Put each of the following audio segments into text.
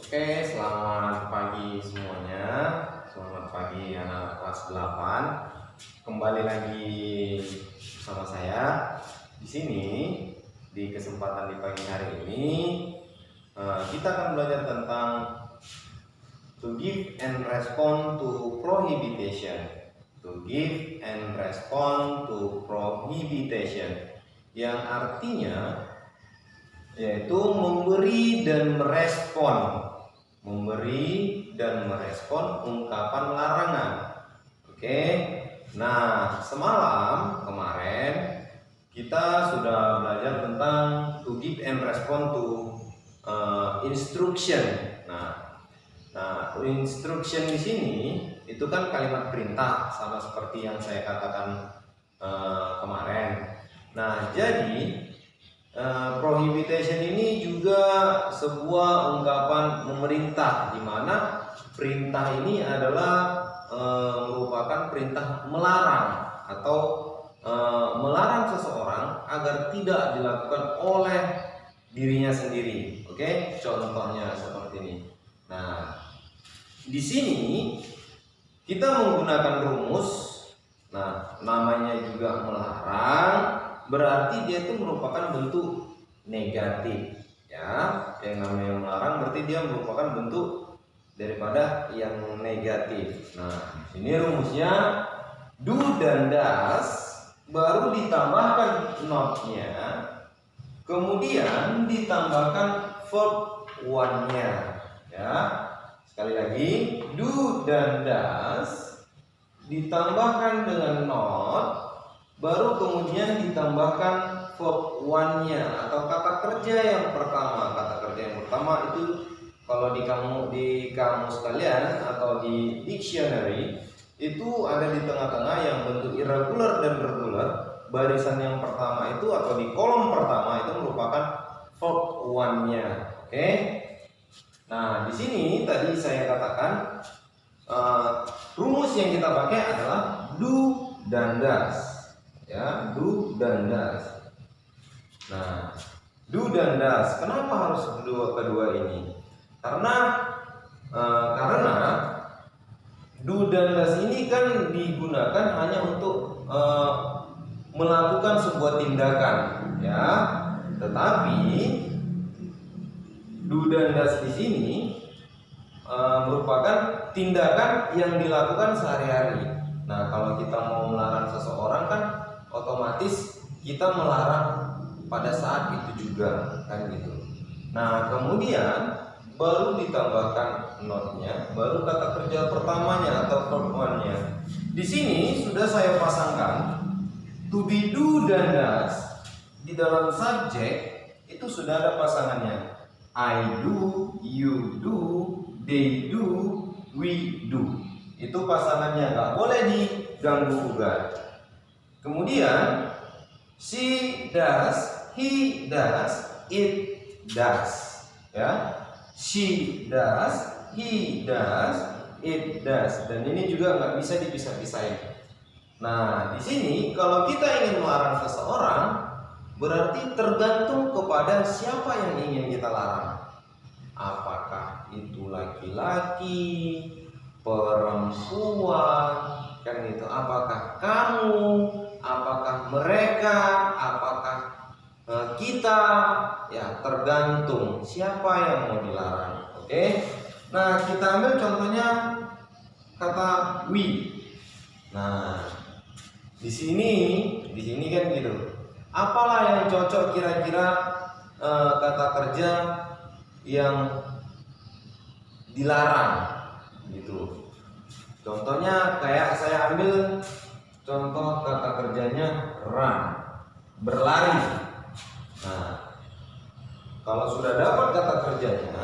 Oke, selamat pagi semuanya. Selamat pagi anak kelas 8. Kembali lagi bersama saya di sini di kesempatan di pagi hari ini. Kita akan belajar tentang to give and respond to prohibition. To give and respond to prohibition, yang artinya yaitu memberi dan merespon ungkapan larangan. Oke. Nah, semalam kemarin kita sudah belajar tentang to give and respond to instruction. Nah, instruction di sini itu kan kalimat perintah, sama seperti yang saya katakan kemarin. Nah, jadi prohibition ini juga sebuah ungkapan memerintah, di mana perintah ini adalah merupakan perintah melarang atau melarang seseorang agar tidak dilakukan oleh dirinya sendiri. Oke, contohnya seperti ini. Nah, di sini kita menggunakan rumus. Nah, namanya juga melarang, berarti dia itu merupakan bentuk negatif, ya. Yang namanya melarang berarti dia merupakan bentuk daripada yang negatif. Nah, ini rumusnya do dan does, baru ditambahkan not-nya, kemudian ditambahkan verb one-nya, ya. Sekali lagi, do dan does ditambahkan dengan not, baru kemudian ditambahkan verb one-nya atau kata kerja yang pertama. Kata kerja yang pertama itu kalau di kamus kalian atau di dictionary itu ada di tengah-tengah yang bentuk irregular dan regular. Barisan yang pertama itu atau di kolom pertama itu merupakan verb one-nya. Oke. Nah, di sini tadi saya katakan rumus yang kita pakai adalah do dan does. Ya, do dan does. Nah, do dan does. Kenapa harus kedua ini? Karena do dan does ini kan digunakan hanya untuk melakukan sebuah tindakan, ya. Tetapi do dan does di sini merupakan tindakan yang dilakukan sehari-hari. Nah, kalau kita mau melarang seseorang kan otomatis kita melarang pada saat itu juga, kan gitu. Nah, kemudian baru ditambahkan not-nya, baru kata kerja pertamanya atau verb one-nya. Di sini sudah saya pasangkan to be do dan does. Di dalam subjek itu sudah ada pasangannya. I do, you do, they do, we do. Itu pasangannya, nggak boleh diganggu gugat. Kemudian she does, he does, it does, ya. She does, he does, it does. Dan ini juga nggak bisa dipisah-pisahin. Nah, di sini kalau kita ingin melarang seseorang, berarti tergantung kepada siapa yang ingin kita larang. Apakah itu laki-laki, perempuan, kan gitu. Apakah kamu, apakah mereka, apakah kita, ya tergantung siapa yang mau dilarang. Oke. Nah, kita ambil contohnya kata we. Nah, di sini kan gitu. Apalah yang cocok kira-kira kata kerja yang dilarang gitu. Contohnya kayak saya ambil contoh kata kerjanya run, berlari. Nah, kalau sudah dapat kata kerjanya,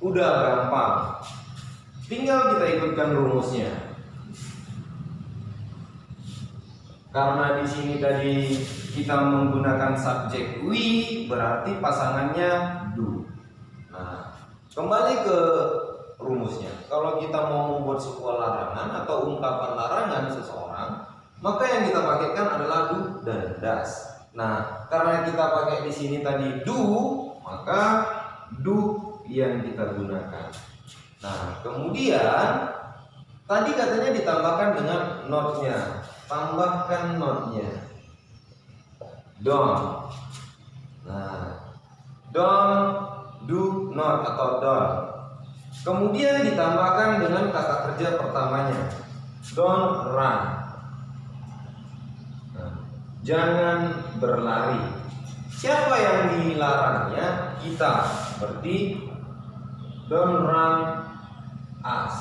udah gampang. Tinggal kita ikutkan rumusnya. Karena di sini tadi kita menggunakan subjek we, berarti pasangannya do. Nah, kembali ke rumusnya. Kalau kita mau membuat sebuah larangan atau ungkapan larangan seseorang, maka yang kita pakaikan adalah do dan does. Nah, karena kita pakai di sini tadi do, maka do yang kita gunakan. Nah, kemudian tadi katanya ditambahkan dengan notnya. Tambahkan notnya. Don't. Nah, don't, do not atau don't. Kemudian ditambahkan dengan kata kerja pertamanya. Don't run. Nah, jangan berlari. Siapa yang dilarangnya? Kita. Berarti don't run us.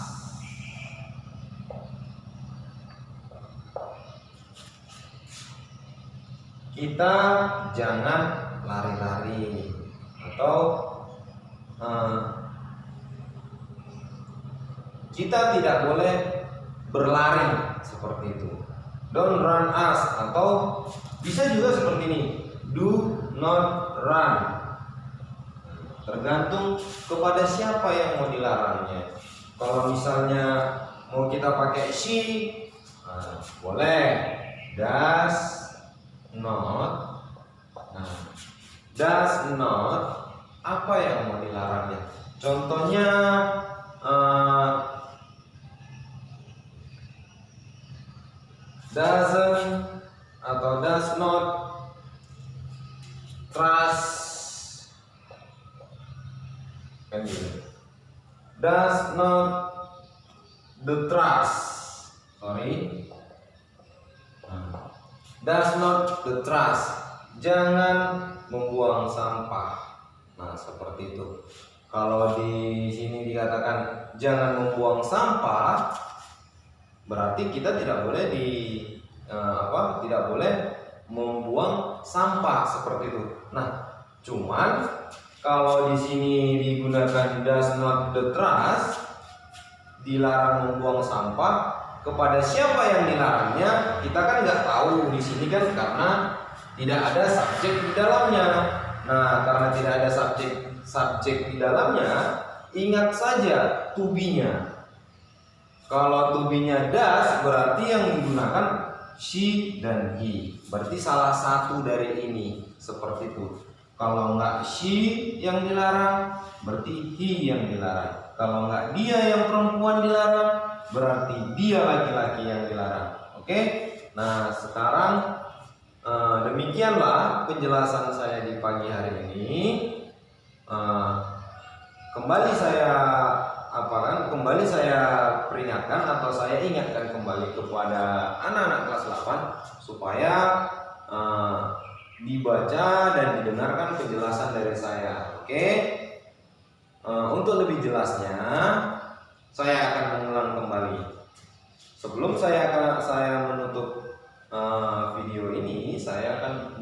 Kita jangan lari-lari atau kita tidak boleh berlari seperti itu. Don't run us atau bisa juga seperti ini. Do not run. Tergantung kepada siapa yang mau dilarangnya. Kalau misalnya mau kita pakai she, boleh. Does not. Nah, does not apa yang mau dilarangnya? Contohnya doesn't atau does not trust, kan gitu. Does not the trust, does not the trust, jangan membuang sampah. Nah, seperti itu. Kalau di sini dikatakan jangan membuang sampah, berarti kita tidak boleh tidak boleh membuang sampah seperti itu. Nah, cuman kalau di sini digunakan does not the trust, dilarang membuang sampah, kepada siapa yang dilarangnya kita kan nggak tahu di sini kan, karena tidak ada subjek di dalamnya. Nah, karena tidak ada subjek di dalamnya, ingat saja to be-nya. Kalau to be-nya does, berarti yang digunakan she dan he. Berarti salah satu dari ini, seperti itu. Kalau nggak she yang dilarang, berarti he yang dilarang. Kalau nggak dia yang perempuan dilarang, berarti dia laki-laki yang dilarang. Oke? Nah, sekarang demikianlah penjelasan saya di pagi hari ini. Kembali saya peringatkan atau saya ingatkan kembali kepada anak-anak kelas 8 supaya dibaca dan didengarkan penjelasan dari saya. Oke? Untuk lebih jelasnya saya akan mengulang kembali. Sebelum saya menutup video ini, saya akan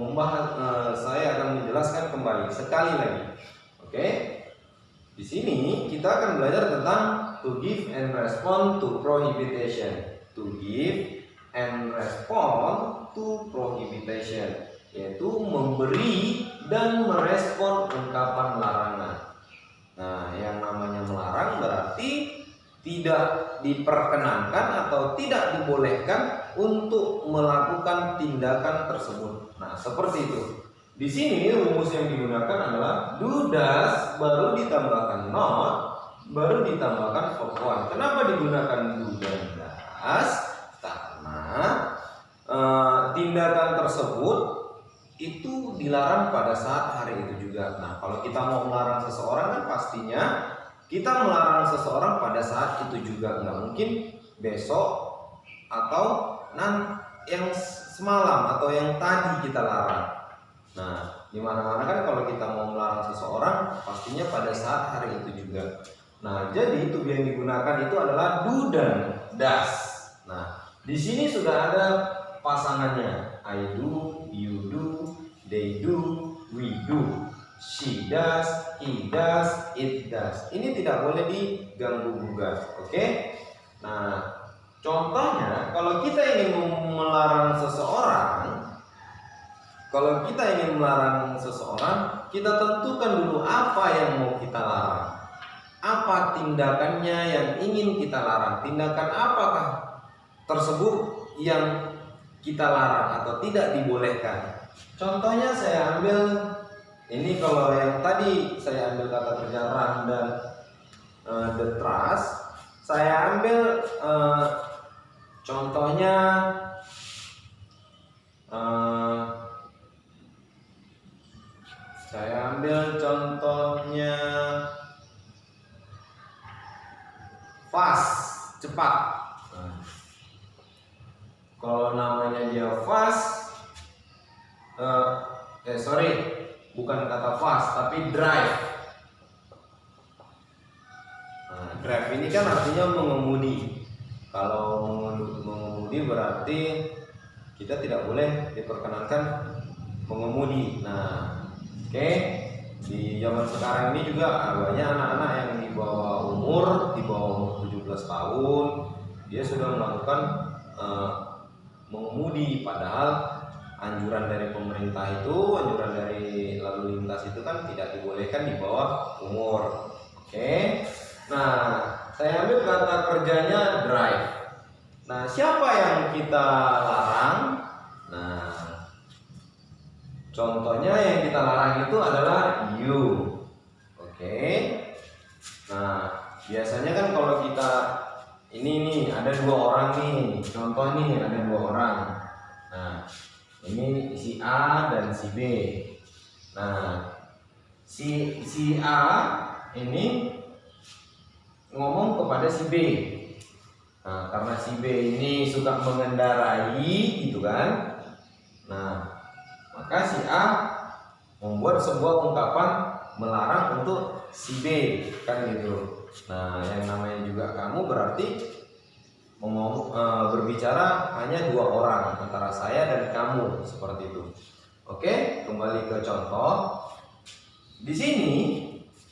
menjelaskan kembali sekali lagi. Oke? Di sini kita akan belajar tentang to give and respond to prohibition. To give and respond to prohibition, yaitu memberi dan merespon ungkapan larangan. Nah, yang namanya melarang berarti tidak diperkenankan atau tidak dibolehkan untuk melakukan tindakan tersebut. Nah, seperti itu. Di sini rumus yang digunakan adalah do, does, baru ditambahkan not, baru ditambahkan verb one. Kenapa digunakan do dan does? Karena tindakan tersebut itu dilarang pada saat hari itu juga. Nah, kalau kita mau melarang seseorang kan pastinya kita melarang seseorang pada saat itu juga, nggak mungkin besok atau yang semalam atau yang tadi kita larang. Nah, dimana-mana kan kalau kita mau melarang seseorang pastinya pada saat hari itu juga. Nah, jadi to be yang digunakan itu adalah do dan does. Nah, di sini sudah ada pasangannya. I do, you do, they do, we do. She does, he does, it does. Ini tidak boleh diganggu gugat, oke? Nah, contohnya kalau kita ingin melarang seseorang, kita tentukan dulu apa yang mau kita larang. Apa tindakannya yang ingin kita larang? Tindakan apakah tersebut yang kita larang atau tidak dibolehkan? Contohnya saya ambil Ini kalau yang tadi saya ambil kata kerja run dan the trust, saya ambil contohnya fast, cepat. Kalau namanya dia fast, bukan kata fast tapi drive. Drive ini kan artinya mengemudi. Kalau mengemudi berarti kita tidak boleh diperkenankan mengemudi. Nah, oke. Di zaman sekarang ini juga banyak anak-anak yang di bawah umur 17 tahun dia sudah melakukan mengemudi, padahal anjuran dari pemerintah itu, anjuran dari lalu lintas itu kan tidak dibolehkan di bawah umur. Oke. Nah, saya ambil kata kerjanya drive. Nah, siapa yang kita larang? Nah, contohnya yang kita larang itu adalah you. Oke. Nah, biasanya kan kalau kita ini nih ada 2 orang nih. Contoh nih ada 2 orang. Nah, ini si A dan si B. Nah, si A ini ngomong kepada si B. Nah, karena si B ini suka mengendarai gitu kan. Nah, maka si A membuat sebuah ungkapan melarang untuk si B kan gitu. Nah, yang namanya juga kamu berarti berbicara hanya 2 orang antara saya dan kamu seperti itu. Oke, kembali ke contoh. Di sini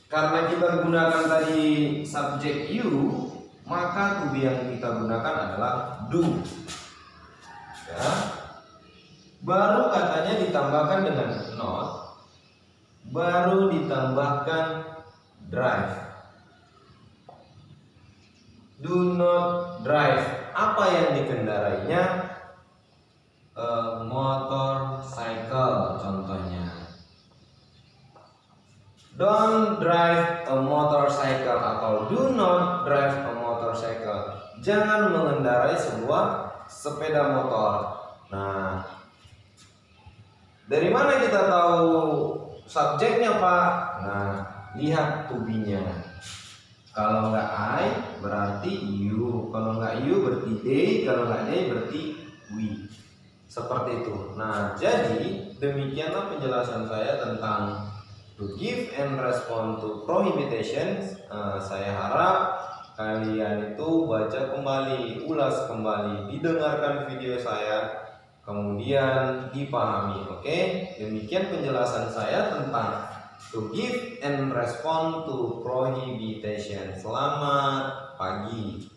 karena kita gunakan tadi subjek you, maka to be yang kita gunakan adalah do. Ya. Baru katanya ditambahkan dengan not, baru ditambahkan drive. Do not drive. Apa yang dikendarainya? Motorcycle contohnya. Don't drive a motorcycle atau do not drive a motorcycle. Jangan mengendarai sebuah sepeda motor. Nah, dari mana kita tahu subjeknya, Pak? Nah, lihat to be-nya. Kalau nggak I berarti you, kalau nggak you berarti they, kalau nggak they berarti we. Seperti itu. Nah, jadi demikianlah penjelasan saya tentang to give and respond to prohibitions. Saya harap kalian itu baca kembali, ulas kembali, didengarkan video saya, kemudian dipahami. Oke, demikian penjelasan saya tentang to give and respond to prohibition. Selamat pagi.